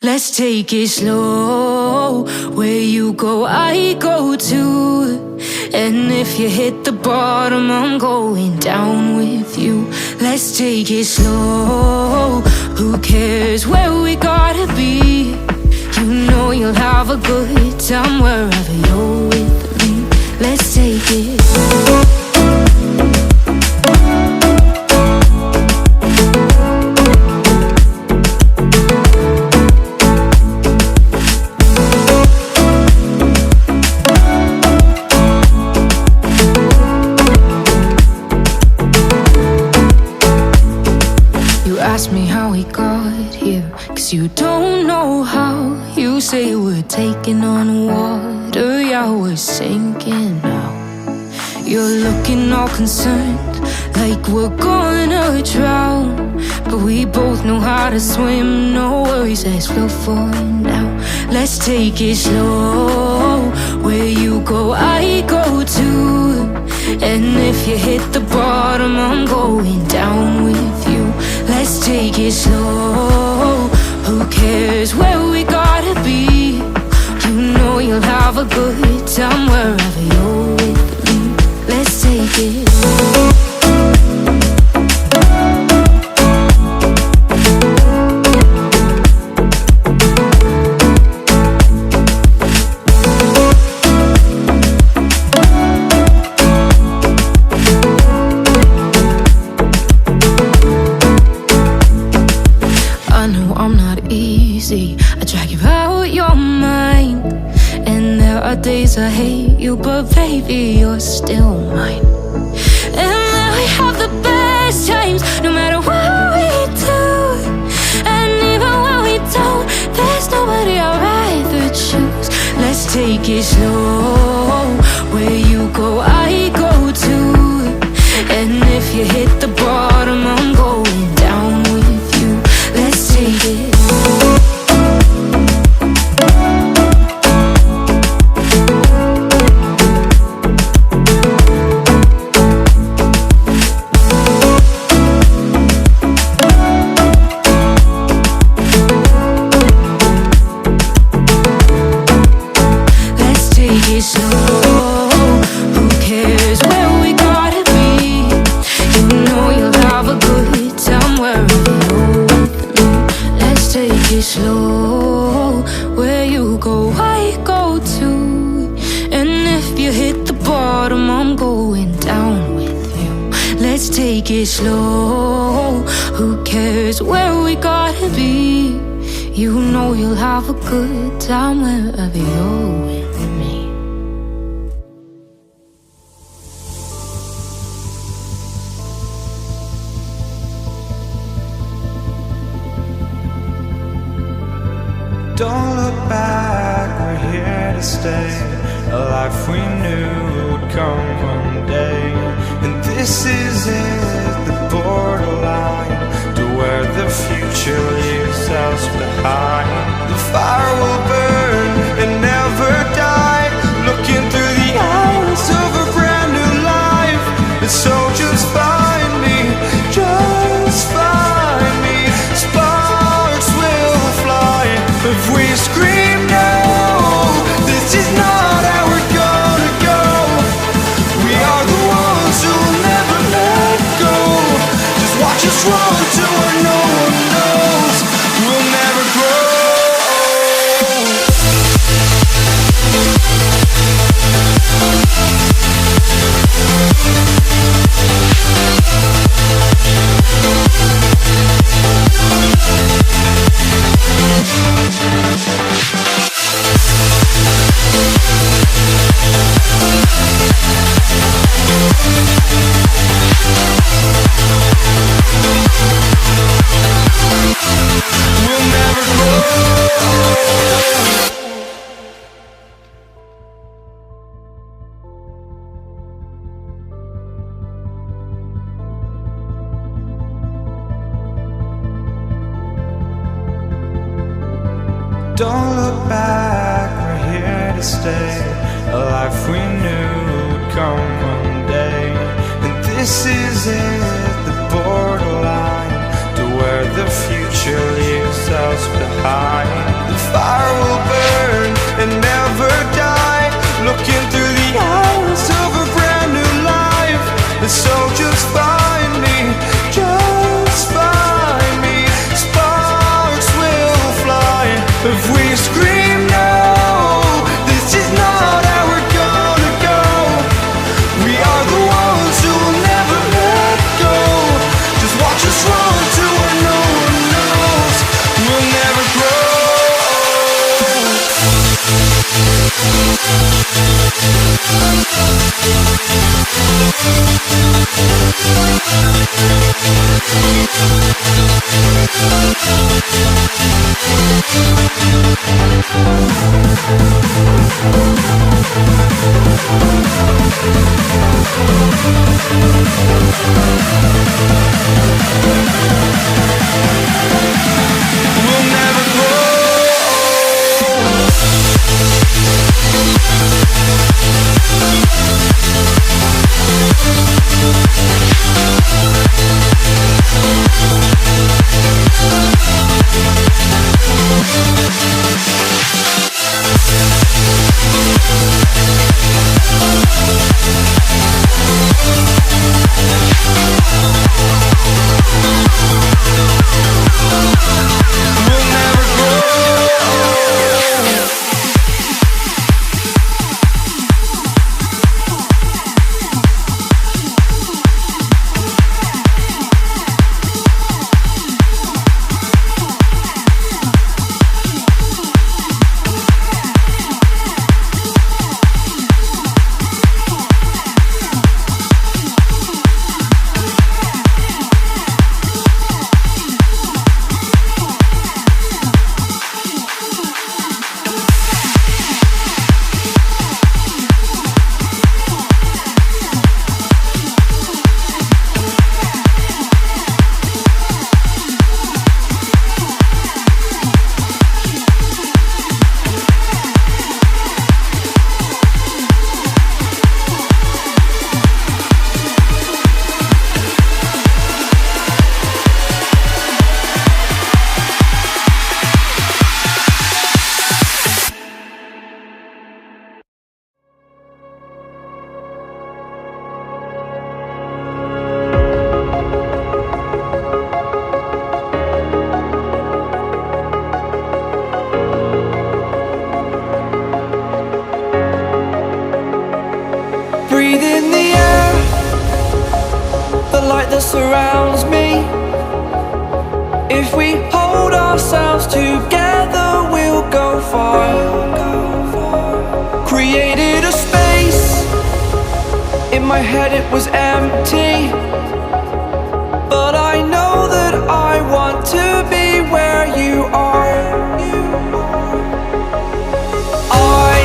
Let's take it slow. Where you go, I go too. And if you hit the bottom, I'm going down with you. Let's take it slow. Who cares where we gotta be? You know you'll have a good time wherever you're with me. Let's take it. Ask me how we got here, 'cause you don't know how. You say we're taking on water, yeah, we're sinking now. You're looking all concerned, like we're gonna drown. But we both know how to swim, no worries, let's flow for now. Let's take it slow. Where you go, I go too. And if you hit the bottom, I'm going down with you. Let's take it slow. Who cares where we gotta be? You know you'll have a good time wherever you're with me. Let's take it. I drag you out your mind, and there are days I hate you, but baby, you're still mine. And then we have the best times, no matter what we do. And even when we don't, there's nobody I'd rather choose. Let's take it slow. Where you go, I go too. And if you hit the bottom, I'm going down with you. Let's take it. Slow, where you go, I go too. And if you hit the bottom, I'm going down with you. Let's take it slow. Who cares where we gotta be? You know you'll have a good time wherever you're with me. Don't look back, we're here to stay. A life we knew would come one day. And this is it, the borderline to where the future leaves us behind. The fire will burn and never die, looking through the eyes of a brand new life. And so just find me, just find me. Sparks will fly if we scream no. This is not how we're gonna go. We are the ones who will never let go. Just watch us run to where no one knows. We'll never grow. We'll never grow. Don't look back, we're here to stay. A life we knew would come one day. And this is it, the borderline to where the future leaves us behind. If we scream no, this is not how we're gonna go. We are the ones who will never let go. Just watch us run to where no one knows. We'll never grow. We'll never grow. Breathe in the air, the light that surrounds me. If we hold ourselves together, we'll go far. Created a space, in my head it was empty, but I know that I want to be where you are. I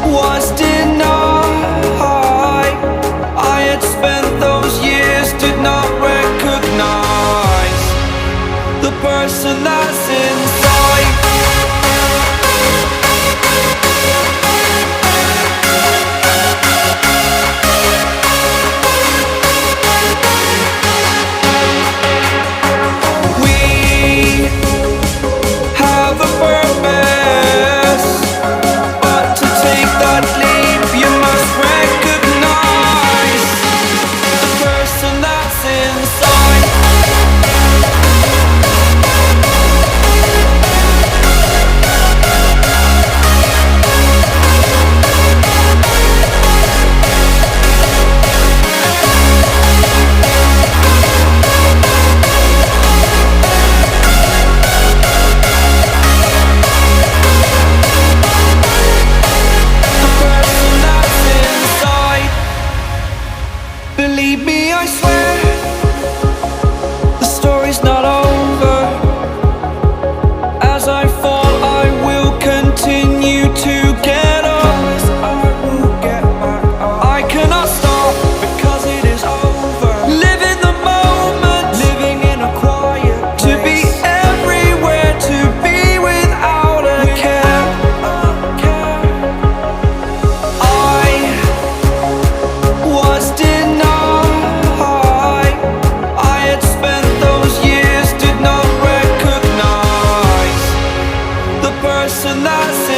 was denied. I had spent those years, did not recognize the person that's inside. We have a purpose, but to take that leap, you must recognize the person that's inside. Believe me, I swear, the story's not over. As I fall, I will continue to get up. I cannot stop because it is over. Live in the moment, living in a quiet place. To be everywhere, to be without a care. I was denied. I had spent those years, did not recognize the person that's